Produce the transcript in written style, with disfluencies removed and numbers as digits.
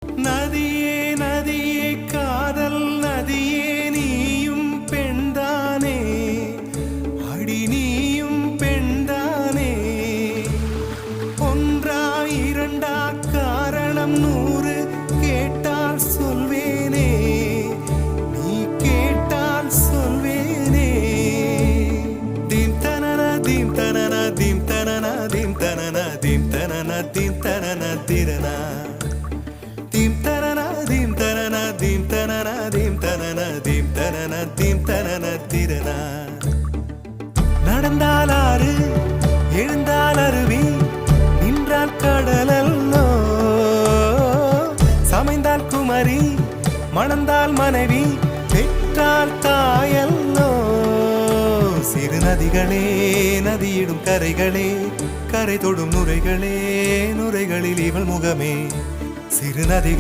நதியே நதியே காதல் நதியே நீயும் பெண்தானே அடி நீயும் பெண்தானே ஒன்றா இரண்டா காரணம் 100 கேட்டால் சொல்வேனே நீ கேட்டால் சொல்வேனே தீம் தனன தீம் தனன தீம் தனன தீம் தனன தீம் தனன தீம் தனன திரனா தீம் தனன தீம் தனன தீம் தனன தீம் தனன தீம் தனன தீம் தனன திரனா நடந்தால் ஆறு எழுந்தால் அருவி நின்றால் கடலல்லோ சமைந்தால் குமரி மணந்தால் மனைவி பெற்றால் தாயல்லோ சிறு நதிகளே நதியிடும் கரைகளே கரை தொடும் நுரைகளே நுரைகளில் இவள் முகமே சிறு நதிகள்